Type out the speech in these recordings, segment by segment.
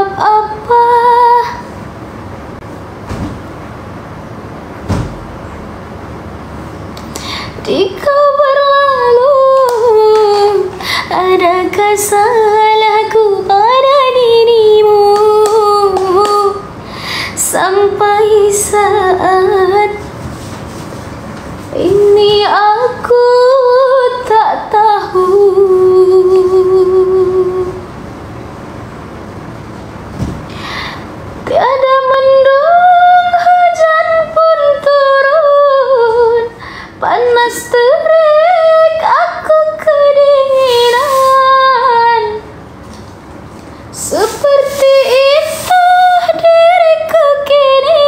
sebab apa? Jika berlalu, adakah salahku pada dirimu? Sampai saat ini aku tak tahu. Tiada mendung, hujan pun turun, panas terik, aku kedinginan. Seperti itu diriku kini.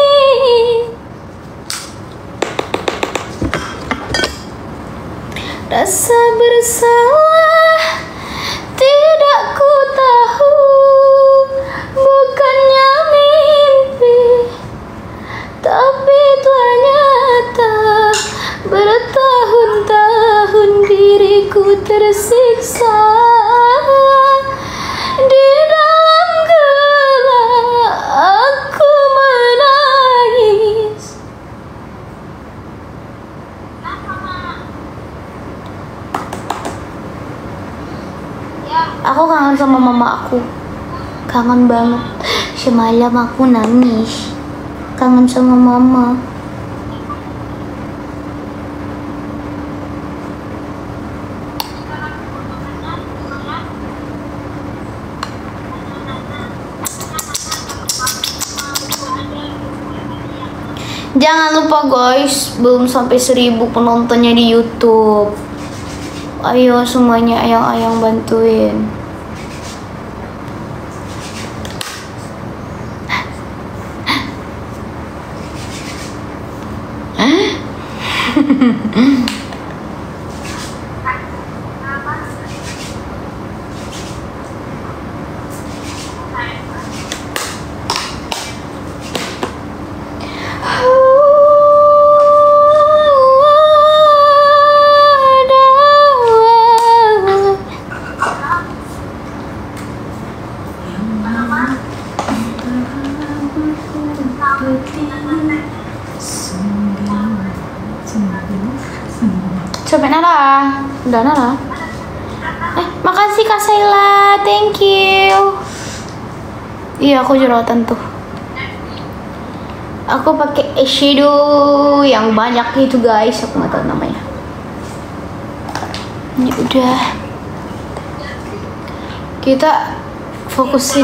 Rasa bersalah tidak ku tahu, bukannya mimpi, tapi ternyata bertahun-tahun diriku tersiksa di dalam gelap. Aku menangis. Aku kangen sama mama aku, kangen banget. Semalam aku nangis, kangen sama mama. Jangan lupa guys, belum sampai 1000 penontonnya di YouTube. Ayo semuanya, ayang-ayang bantuin. Sampai nala, udah nala. Makasih Kak Saila, thank you. Iya, aku jerawatan tuh. Aku pakai eyeshadow yang banyak itu guys, aku nggak tahu namanya. Ini udah. Kita fokus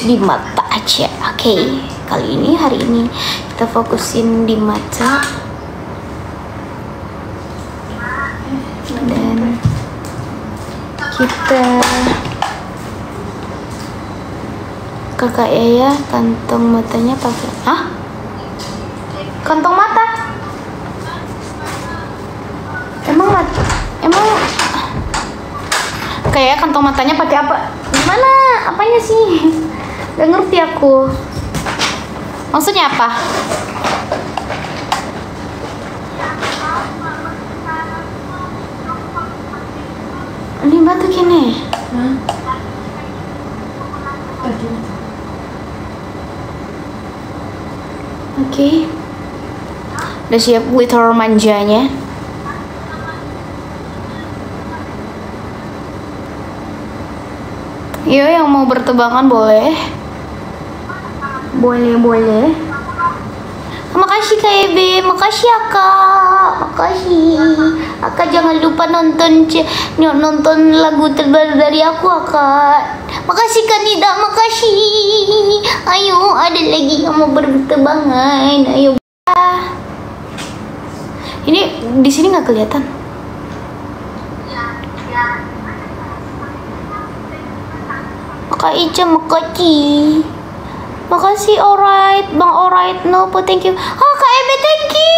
di mata aja. Oke, hari ini kita fokusin di mata dan kita kakak Yaya kantong matanya pakai kantong mata emang kayak kantong matanya pakai apa? Gimana? Apanya sih? Gak ngerti aku. Maksudnya apa? Ini batu kini. Oke. Udah siap glitter manjanya. Yo, yang mau bertebangan boleh. Boleh. Makasih Kak Ebe, makasih ya Kak, makasih. Kak jangan lupa nonton lagu terbaru dari aku Kak. Makasih Kak Nida, makasih. Ayo, ada lagi yang mau bertebangan. Ayo. Ini di sini nggak kelihatan. Kak Ica, makasih. Makasih, alright. Bang alright, Nopo, thank you. Oh, Kak Ebe, thank you.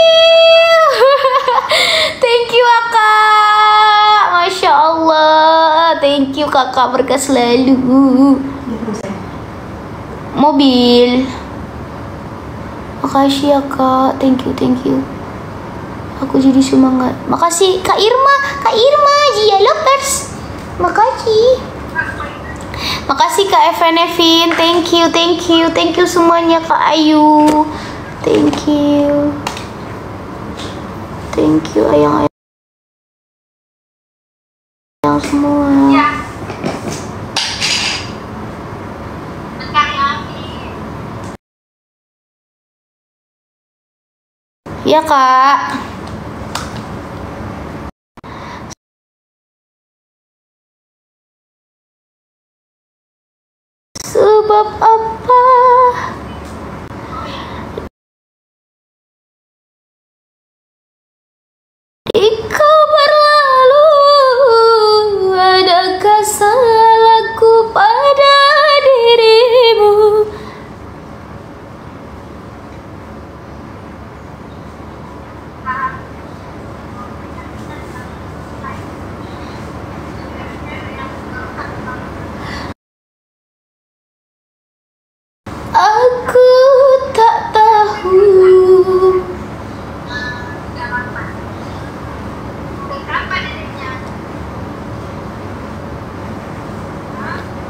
Thank you, Kak. Masya Allah. Thank you, Kakak. Berkah selalu. Mobil. Makasih ya, Kak. Thank you. Aku jadi semangat. Makasih, Kak Irma. Jia Lopers. Makasih. Makasih Kak Evin, thank you semuanya Kak Ayu, thank you ayang semua. Ya Kak. Sebab apa? Kau berlalu, adakah salahku pada dirimu? Aku tak tahu.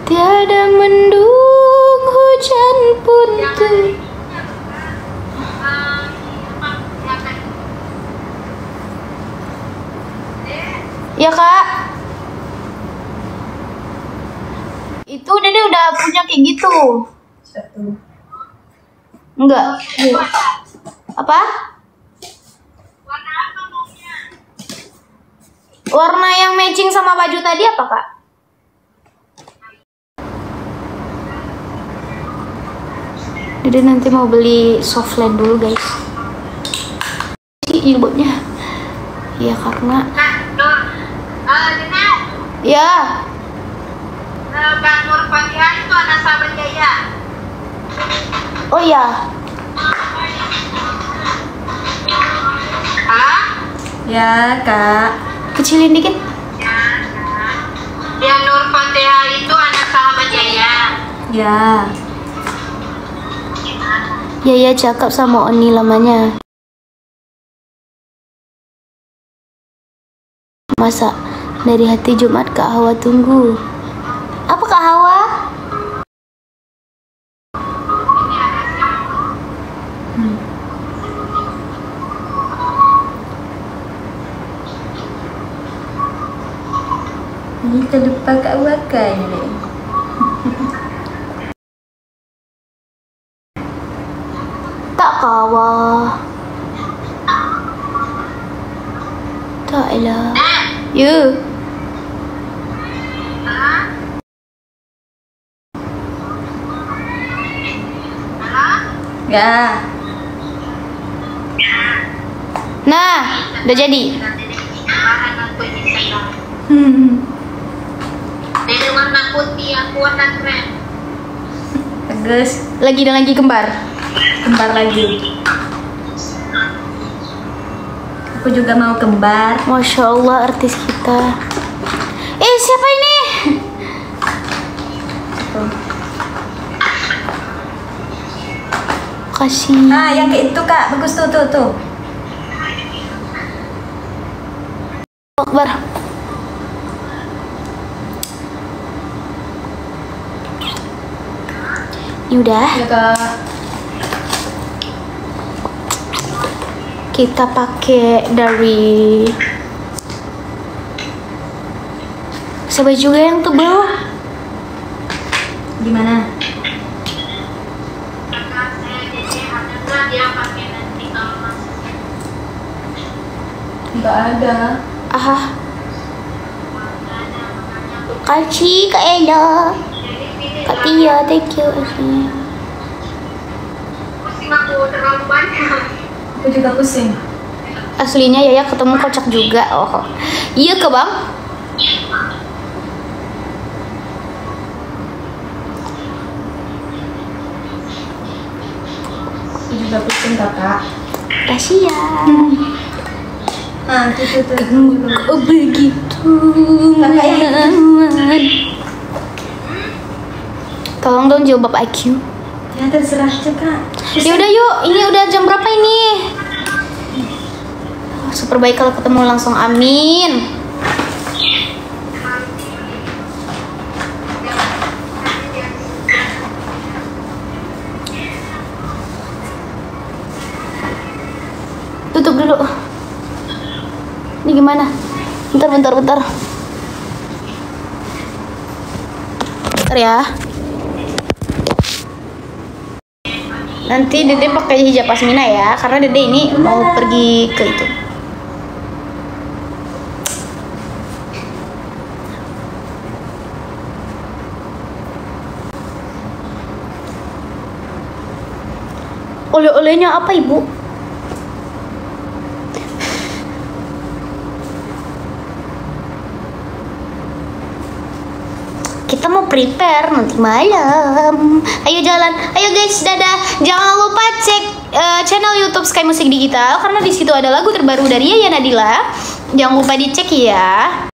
Tiada mendung, hujan pun turun. Ya Kak. Itu Dede udah punya kayak gitu. Enggak. Apa? Warna apa maunya? Warna yang matching sama baju tadi apa Kak? Dede nanti mau beli softland dulu guys. Si jilbabnya. Ya karena. Ya. Bang Nur Fatihah itu anak sahabat Jaya. Oh ya. Hah? Ya Kak. Kecilin dikit. Ya, Kak. Ya Nur Fatihah itu anak sahabat Jaya. Ya. Ya cakep sama Oni lamanya. Masa dari hati Jumat Kak Hawa tunggu. Apa Kak Hawa? Ini terlupa Kak Waka ini. Tak Kawa. Tak elah. Ya. Ya. Nah, udah jadi. Dede warna putih, aku warna krem. Bagus. Lagi kembar. Kembar lagi. Aku juga mau kembar. Masya Allah artis kita. Siapa ini? Kasih. Ah, yang kayak itu Kak, bagus tuh. Akbar. Udah. Ya Kak. Kita pakai dari sebaju juga yang tebal. Gimana? Dia pakai nanti kalau masuk. Enggak ada. Kasih Kak Ella. Kak Tia, thank you. Pusing aku terlalu banyak. Aku juga pusing. Aslinya Yaya ketemu kocak juga. Oh. Iya ke Bang? Aku juga pusing Kakak. Kasihan. Tuh. Oh begitu. Kakak yang Tolong dong jawab IQ. Ya terserah aja Kak. Ya udah yuk, ini udah jam berapa ini? Super baik kalau ketemu langsung, amin. tutup dulu. Ini gimana? Bentar. Bentar ya. Nanti Dede pakai hijab pasmina ya, karena Dede ini mau pergi ke itu. Oleh-olehnya apa, Ibu? Kita mau prepare nanti malam. Ayo jalan. Ayo guys, dadah. Jangan lupa cek channel YouTube Sky Musik Digital karena di situ ada lagu terbaru dari Yaya Nadila. Jangan lupa dicek ya.